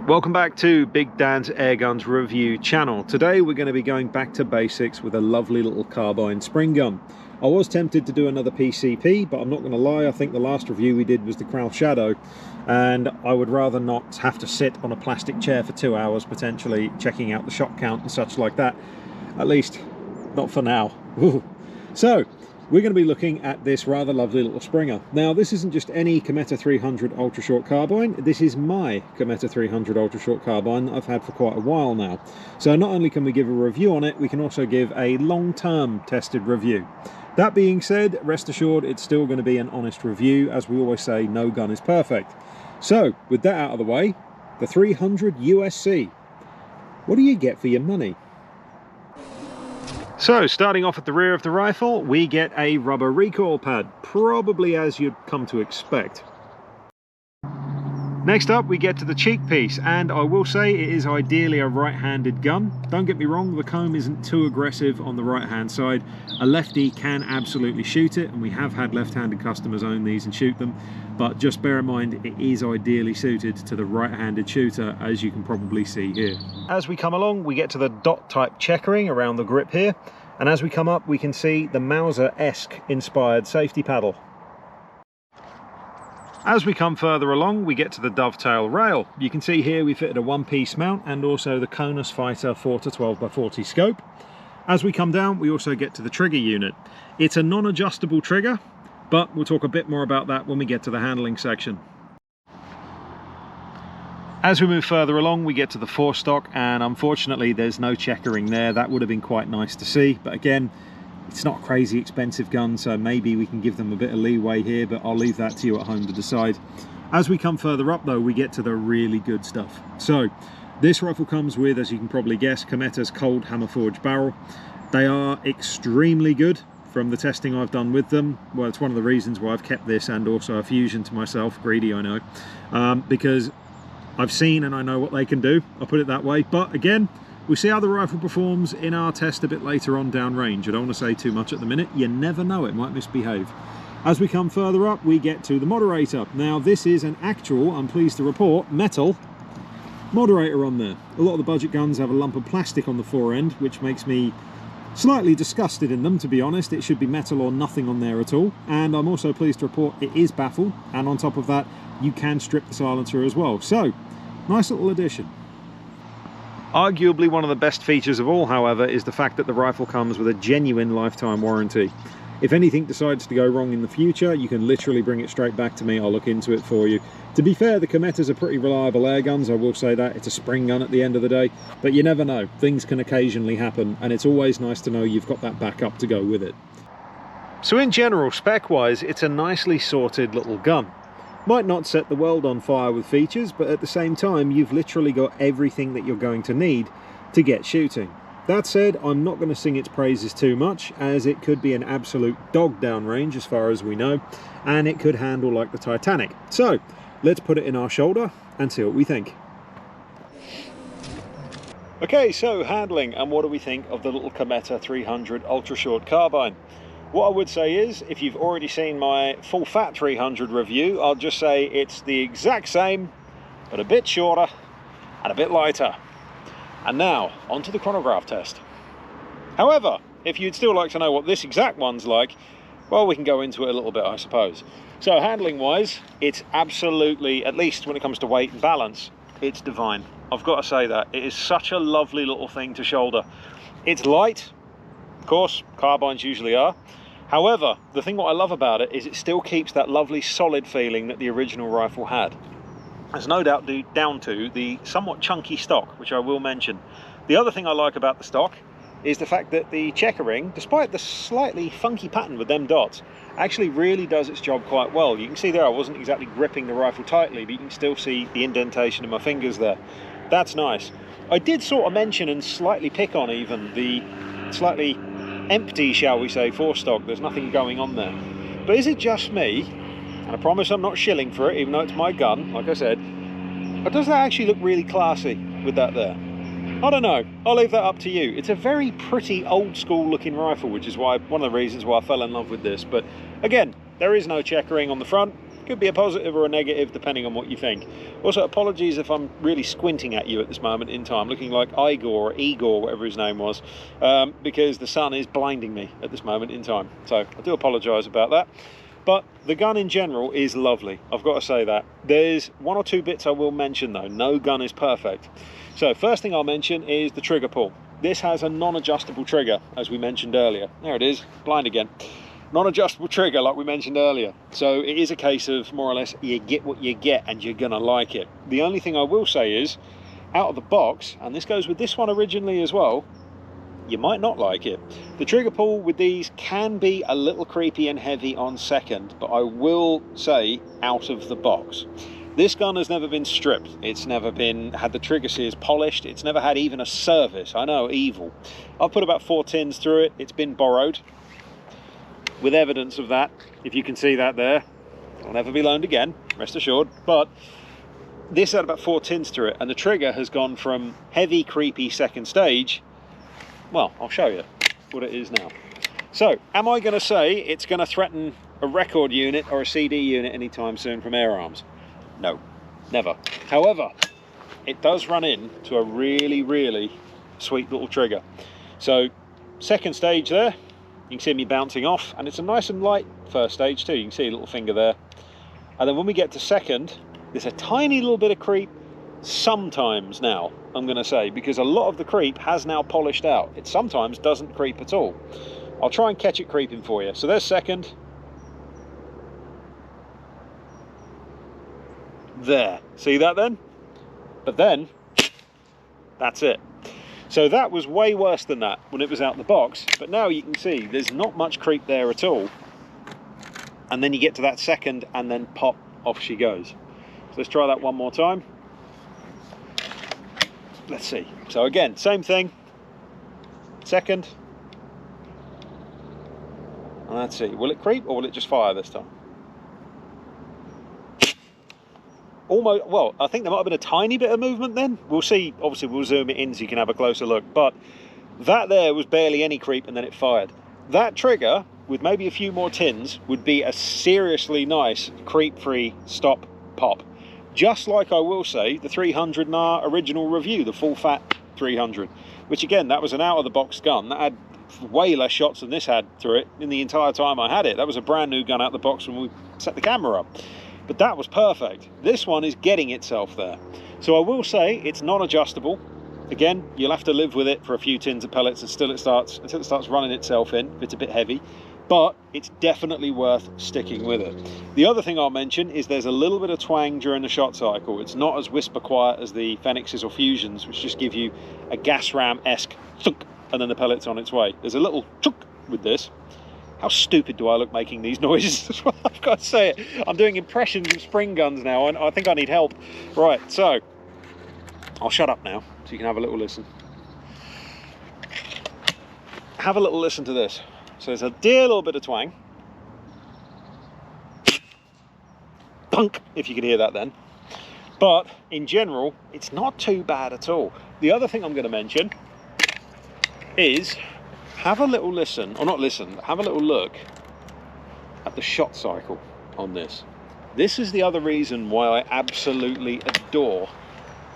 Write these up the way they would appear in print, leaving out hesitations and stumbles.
Welcome back to Big Dan's Airguns review channel. Today we're going to be going back to basics with a lovely little carbine spring gun. I was tempted to do another PCP, but I'm not going to lie, I think the last review we did was the Crown Shadow, and I would rather not have to sit on a plastic chair for 2 hours potentially checking out the shot count and such like that. At least not for now. Ooh. So we're going to be looking at this rather lovely little Springer. Now, this isn't just any Cometa 300 ultra short carbine. This is my Cometa 300 ultra short carbine that I've had for quite a while now. So not only can we give a review on it, we can also give a long-term tested review. That being said, rest assured it's still going to be an honest review. As we always say, no gun is perfect. So with that out of the way, the 300USC. What do you get for your money? So, starting off at the rear of the rifle, we get a rubber recoil pad, probably as you'd come to expect. Next up, we get to the cheek piece, and I will say it is ideally a right-handed gun. Don't get me wrong, the comb isn't too aggressive on the right-hand side. A lefty can absolutely shoot it, and we have had left-handed customers own these and shoot them, but just bear in mind it is ideally suited to the right-handed shooter, as you can probably see here. As we come along, we get to the dot-type checkering around the grip here, and as we come up, we can see the Mauser-esque inspired safety paddle. As we come further along, we get to the dovetail rail. You can see here we fitted a one-piece mount and also the Konus Fighter 4-12x40 scope. As we come down, we also get to the trigger unit. It's a non-adjustable trigger, but we'll talk a bit more about that when we get to the handling section. As we move further along, we get to the forestock, and unfortunately there's no checkering there. That would have been quite nice to see, but again, it's not a crazy expensive gun, so maybe we can give them a bit of leeway here, but I'll leave that to you at home to decide. As we come further up though, we get to the really good stuff. So this rifle comes with, as you can probably guess, Cometa's cold hammer forged barrel. They are extremely good from the testing I've done with them. Well, it's one of the reasons why I've kept this and also a Fusion to myself, greedy I know, because I've seen and I know what they can do, I'll put it that way. But again, we'll see how the rifle performs in our test a bit later on downrange. I don't want to say too much at the minute. You never know, it might misbehave. As we come further up, we get to the moderator. Now, this is an actual, I'm pleased to report, metal moderator on there. A lot of the budget guns have a lump of plastic on the fore end, which makes me slightly disgusted in them, to be honest. It should be metal or nothing on there at all. And I'm also pleased to report it is baffled, and on top of that, you can strip the silencer as well. So, nice little addition. Arguably one of the best features of all, however, is the fact that the rifle comes with a genuine lifetime warranty. If anything decides to go wrong in the future, you can literally bring it straight back to me. I'll look into it for you. To be fair, the Cometas are pretty reliable air guns, I will say that. It's a spring gun at the end of the day, but you never know. Things can occasionally happen, and it's always nice to know you've got that backup to go with it. So in general, spec-wise, it's a nicely sorted little gun. Might not set the world on fire with features, but at the same time, you've literally got everything that you're going to need to get shooting. That said, I'm not going to sing its praises too much, as it could be an absolute dog downrange as far as we know, and it could handle like the Titanic. So, let's put it in our shoulder and see what we think. Okay, so handling, and what do we think of the little Cometa 300 ultra short carbine? What I would say is, if you've already seen my full fat 300 review, I'll just say it's the exact same, but a bit shorter and a bit lighter. And now, onto the chronograph test. However, if you'd still like to know what this exact one's like, well, we can go into it a little bit, I suppose. So handling wise, it's absolutely, at least when it comes to weight and balance, it's divine. I've got to say that. It is such a lovely little thing to shoulder. It's light, of course, carbines usually are. However, the thing what I love about it is it still keeps that lovely solid feeling that the original rifle had. There's no doubt down to the somewhat chunky stock, which I will mention. The other thing I like about the stock is the fact that the checkering, despite the slightly funky pattern with them dots, actually really does its job quite well. You can see there I wasn't exactly gripping the rifle tightly, but you can still see the indentation of my fingers there. That's nice. I did sort of mention and slightly pick on even the slightly empty, shall we say, forestock. There's nothing going on there. But is it just me? And I promise I'm not shilling for it, even though it's my gun, like I said. But does that actually look really classy with that there? I don't know. I'll leave that up to you. It's a very pretty old school looking rifle, which is why one of the reasons why I fell in love with this. But again, there is no checkering on the front. Could be a positive or a negative depending on what you think. Also, apologies if I'm really squinting at you at this moment in time, looking like Igor, whatever his name was, because the sun is blinding me at this moment in time. So I do apologise about that. But the gun in general is lovely, I've got to say that. There's one or two bits I will mention though. No gun is perfect. So first thing I'll mention is the trigger pull. This has a non-adjustable trigger, as we mentioned earlier. There it is, blind again. Non-adjustable trigger, like we mentioned earlier. So it is a case of more or less you get what you get and you're gonna like it. The only thing I will say is, out of the box, and this goes with this one originally as well, you might not like it. The trigger pull with these can be a little creepy and heavy on second, but I will say out of the box. This gun has never been stripped. It's never had the trigger sears polished. It's never had even a service. I know, evil. I've put about 4 tins through it. It's been borrowed, with evidence of that. If you can see that there, it'll never be loaned again, rest assured. But this had about 4 tins through it, and the trigger has gone from heavy, creepy second stage. Well, I'll show you what it is now. So, am I going to say it's going to threaten a record unit or a CD unit anytime soon from Air Arms? No, never. However, it does run into a really, really sweet little trigger. So, second stage there, you can see me bouncing off, and it's a nice and light first stage too. You can see a little finger there. And then when we get to second, there's a tiny little bit of creep sometimes now, I'm going to say, because a lot of the creep has now polished out. It sometimes doesn't creep at all. I'll try and catch it creeping for you. So there's second. There. See that then? But then, that's it. So that was way worse than that when it was out the box. But now you can see there's not much creep there at all. And then you get to that second and then pop, off she goes. So let's try that one more time. Let's see. So again, same thing. Second. And let's see. Will it creep or will it just fire this time? Almost. Well, I think there might have been a tiny bit of movement then. We'll see. Obviously, we'll zoom it in so you can have a closer look. But that there was barely any creep and then it fired. That trigger, with maybe a few more tins, would be a seriously nice creep-free stop pop. Just like I will say, the 300 in our original review, the full fat 300, which again, that was an out-of-the-box gun that had way less shots than this had through it in the entire time I had it. That was a brand new gun out the box when we set the camera up. But that was perfect. This one is getting itself there. So I will say it's non-adjustable. Again, you'll have to live with it for a few tins of pellets until it starts running itself in, if it's a bit heavy. But it's definitely worth sticking with it. The other thing I'll mention is there's a little bit of twang during the shot cycle. It's not as whisper quiet as the Phoenixes or Fusions, which just give you a gas ram-esque thunk, and then the pellet's on its way. There's a little chunk with this. How stupid do I look making these noises as well? I've got to say it. I'm doing impressions of spring guns now, and I think I need help. Right, so I'll shut up now so you can have a little listen. Have a little listen to this. So there's a dear little bit of twang. Punk, if you could hear that then. But in general, it's not too bad at all. The other thing I'm going to mention is have a little listen, or not listen, have a little look at the shot cycle on this. This is the other reason why I absolutely adore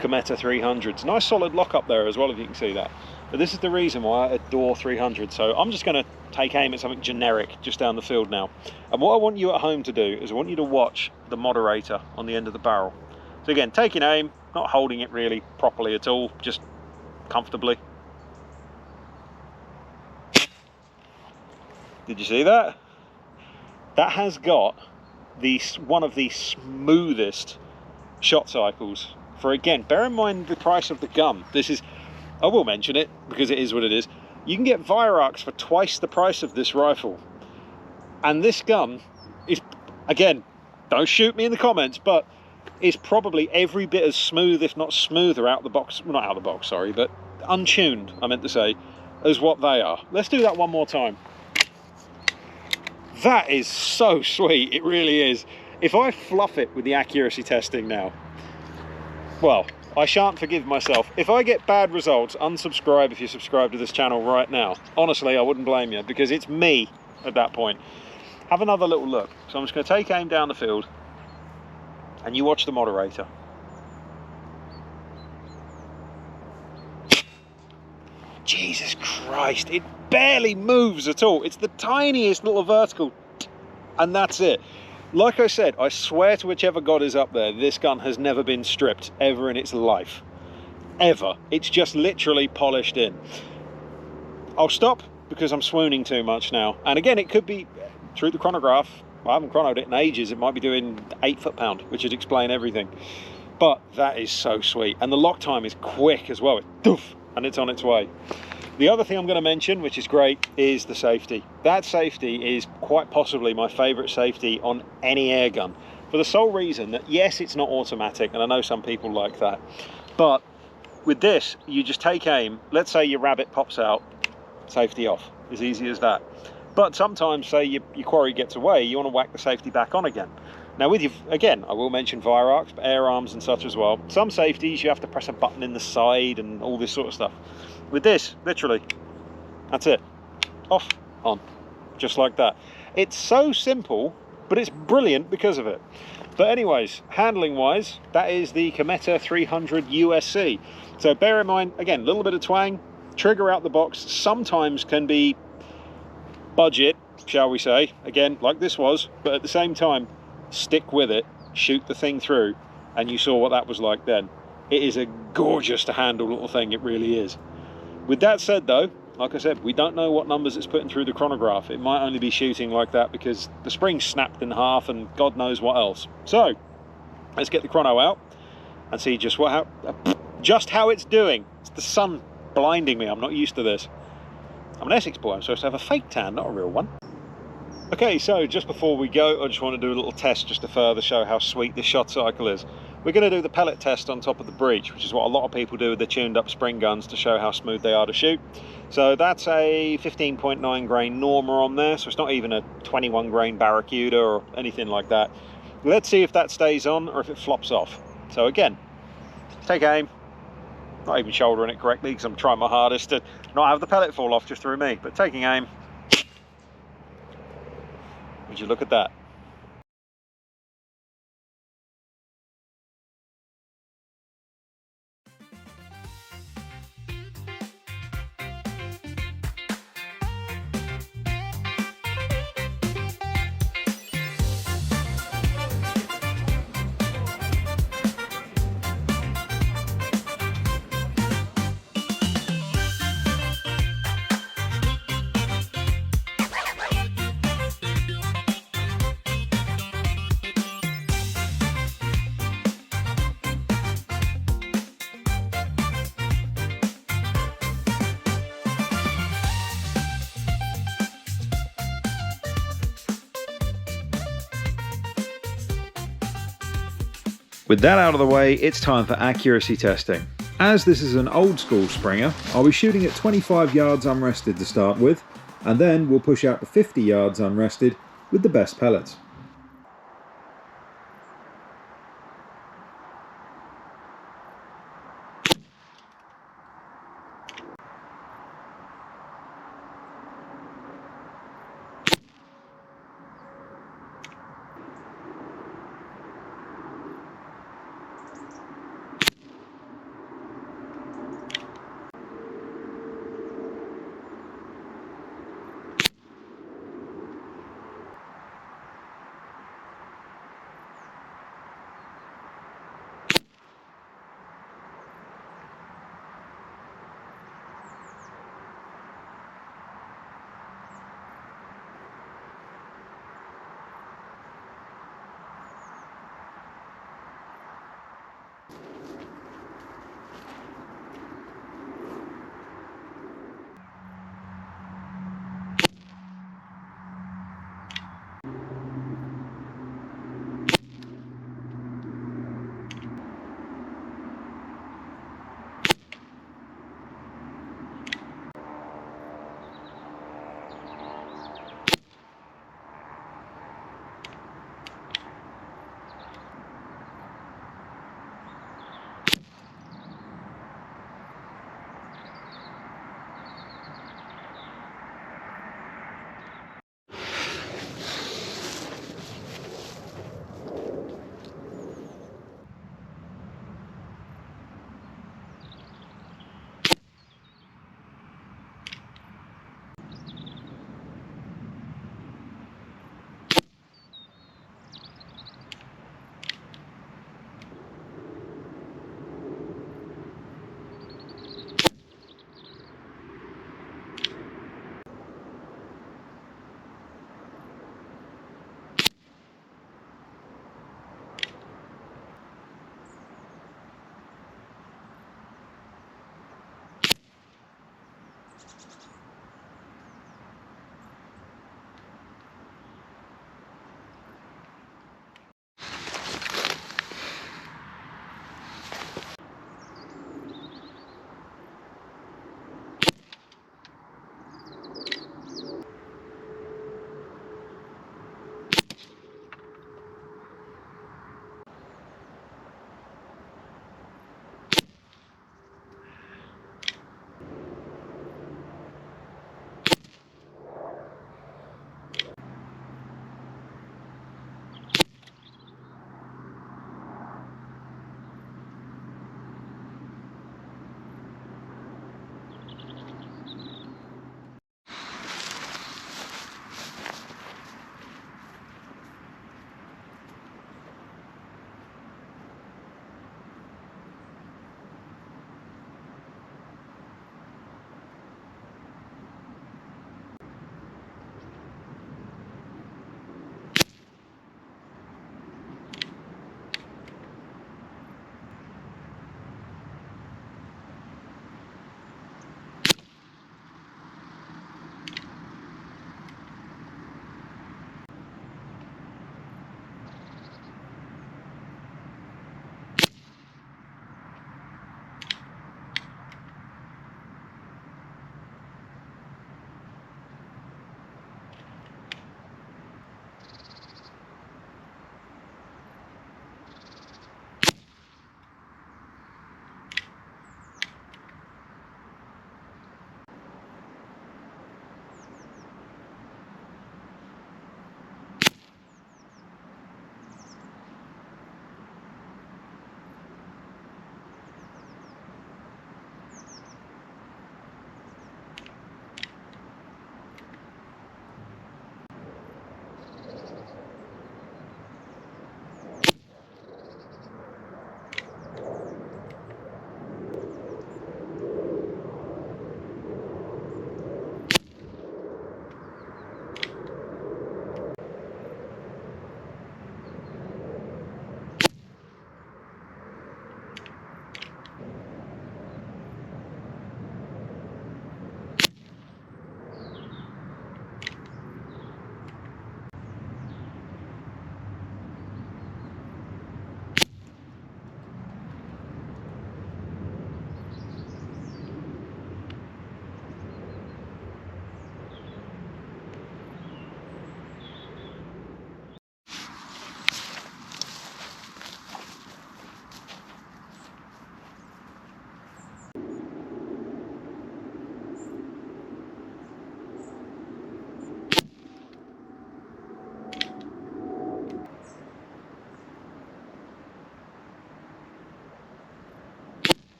Cometa 300s. Nice solid lock up there as well, if you can see that. But this is the reason why I adore 300. So I'm just going to take aim at something generic just down the field now. And what I want you at home to do is I want you to watch the moderator on the end of the barrel. So again, taking aim, not holding it really properly at all, just comfortably. Did you see that? That has got one of the smoothest shot cycles. For again, bear in mind the price of the gun. This is, I will mention it because it is what it is. You can get Virox for twice the price of this rifle. And this gun is, again, don't shoot me in the comments, but is probably every bit as smooth, if not smoother, out the box, well, not out the box, sorry, but untuned, I meant to say, as what they are. Let's do that one more time. That is so sweet, it really is. If I fluff it with the accuracy testing now, well, I shan't forgive myself. If I get bad results, unsubscribe if you subscribe to this channel right now. Honestly, I wouldn't blame you, because it's me at that point. Have another little look. So I'm just going to take aim down the field. and you watch the moderator. Jesus Christ, it barely moves at all. It's the tiniest little vertical, and that's it. Like I said, I swear to whichever god is up there, this gun has never been stripped ever in its life. Ever. It's just literally polished in. I'll stop because I'm swooning too much now. And again, it could be through the chronograph. I haven't chronoed it in ages. It might be doing 8 foot-pound, which would explain everything. But that is so sweet. And the lock time is quick as well. It's doof, and it's on its way. The other thing I'm going to mention, which is great, is the safety. That safety is quite possibly my favourite safety on any air gun, for the sole reason that, yes, it's not automatic, and I know some people like that, but with this, you just take aim. Let's say your rabbit pops out, safety off, as easy as that. But sometimes, say your quarry gets away, you want to whack the safety back on again. Now with you, again, I will mention fire arcs, but air arms and such as well. Some safeties, you have to press a button in the side and all this sort of stuff. With this, literally, that's it. Off, on, just like that. It's so simple, but it's brilliant because of it. But anyways, handling wise, that is the Cometa 300USC. So bear in mind, again, a little bit of twang, trigger out the box, sometimes can be budget, shall we say, again, like this was, but at the same time, stick with it, shoot the thing through, and you saw what that was like then. It is a gorgeous to handle little thing, it really is. With that said though, like I said, we don't know what numbers it's putting through the chronograph. It might only be shooting like that because the spring snapped in half and God knows what else. So let's get the chrono out and see just how it's doing. It's the sun blinding me. I'm not used to this. I'm an Essex boy. I'm supposed to have a fake tan, not a real one. Okay, so just before we go, I just want to do a little test just to further show how sweet this shot cycle is. We're going to do the pellet test on top of the breech, which is what a lot of people do with the tuned up spring guns to show how smooth they are to shoot. So that's a 15.9 grain Norma on there, so it's not even a 21 grain Barracuda or anything like that. Let's see if that stays on or if it flops off. So again, take aim, not even shouldering it correctly because I'm trying my hardest to not have the pellet fall off just through me, but taking aim. Would you look at that? With that out of the way, it's time for accuracy testing. As this is an old school Springer, I'll be shooting at 25 yards unrested to start with, and then we'll push out to 50 yards unrested with the best pellets.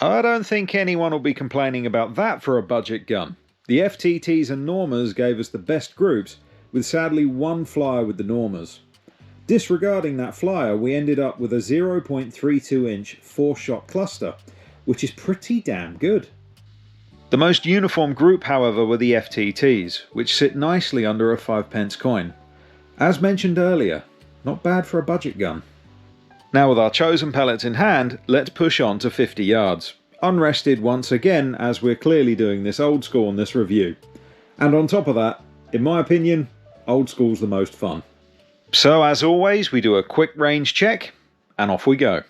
I don't think anyone will be complaining about that for a budget gun. The FTTs and Normas gave us the best groups, with sadly one flyer with the Normas. Disregarding that flyer, we ended up with a 0.32 inch 4-shot cluster, which is pretty damn good. The most uniform group, however, were the FTTs, which sit nicely under a 5p coin. As mentioned earlier, not bad for a budget gun. Now with our chosen pellets in hand, let's push on to 50 yards. Unrested once again, as we're clearly doing this old school in this review. And on top of that, in my opinion, old school's the most fun. So as always, we do a quick range check, and off we go.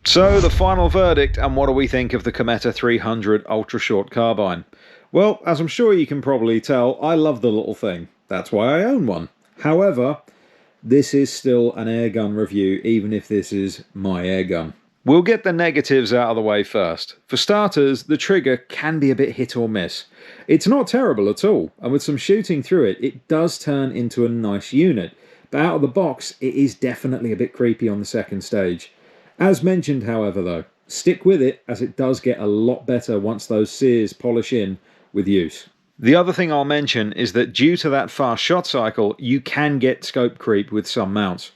So the final verdict, and what do we think of the Cometa 300 ultra short carbine? Well, as I'm sure you can probably tell, I love the little thing. That's why I own one. However, this is still an airgun review, even if this is my airgun. We'll get the negatives out of the way first. For starters, the trigger can be a bit hit or miss. It's not terrible at all, and with some shooting through it, it does turn into a nice unit. But out of the box, it is definitely a bit creepy on the second stage. As mentioned, however, though, stick with it as it does get a lot better once those sears polish in with use. The other thing I'll mention is that due to that fast shot cycle, you can get scope creep with some mounts.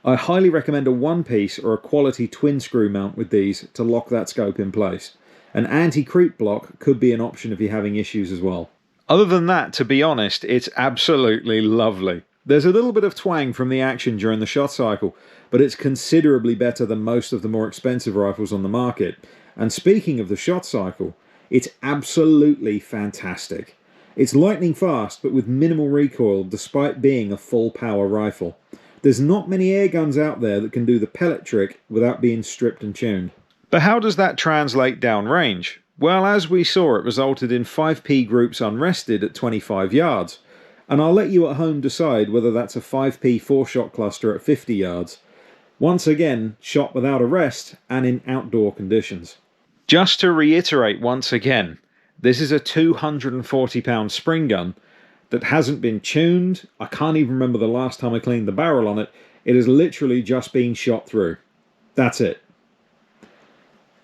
I highly recommend a one-piece or a quality twin screw mount with these to lock that scope in place. An anti-creep block could be an option if you're having issues as well. Other than that, to be honest, it's absolutely lovely. There's a little bit of twang from the action during the shot cycle, but it's considerably better than most of the more expensive rifles on the market. And speaking of the shot cycle, it's absolutely fantastic. It's lightning fast, but with minimal recoil, despite being a full power rifle. There's not many airguns out there that can do the pellet trick without being stripped and tuned. But how does that translate downrange? Well, as we saw, it resulted in 5p groups unrested at 25 yards. And I'll let you at home decide whether that's a 5p 4-shot cluster at 50 yards. Once again, shot without a rest and in outdoor conditions. Just to reiterate once again, this is a 240-pound spring gun that hasn't been tuned. I can't even remember the last time I cleaned the barrel on it. It has literally just been shot through. That's it.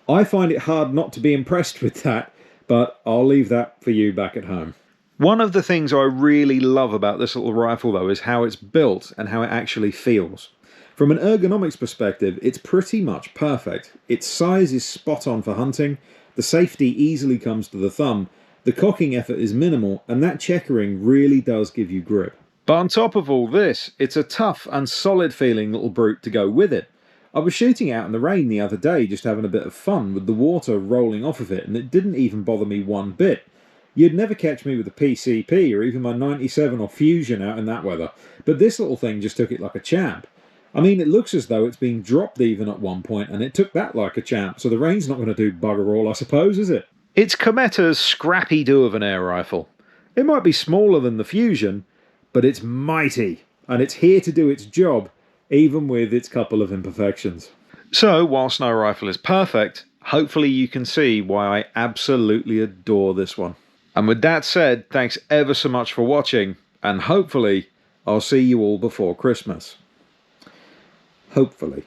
I find it hard not to be impressed with that, but I'll leave that for you back at home. One of the things I really love about this little rifle, though, is how it's built and how it actually feels. From an ergonomics perspective, it's pretty much perfect. Its size is spot on for hunting, the safety easily comes to the thumb, the cocking effort is minimal, and that checkering really does give you grip. But on top of all this, it's a tough and solid feeling little brute to go with it. I was shooting out in the rain the other day, just having a bit of fun with the water rolling off of it, and it didn't even bother me one bit. You'd never catch me with a PCP or even my 97 or Fusion out in that weather, but this little thing just took it like a champ. I mean, it looks as though it's been dropped even at one point, and it took that like a champ, so the range's not going to do bugger all, I suppose, is it? It's Cometa's scrappy do of an air rifle. It might be smaller than the Fusion, but it's mighty, and it's here to do its job, even with its couple of imperfections. So, whilst no rifle is perfect, hopefully you can see why I absolutely adore this one. And with that said, thanks ever so much for watching, and hopefully I'll see you all before Christmas. Hopefully.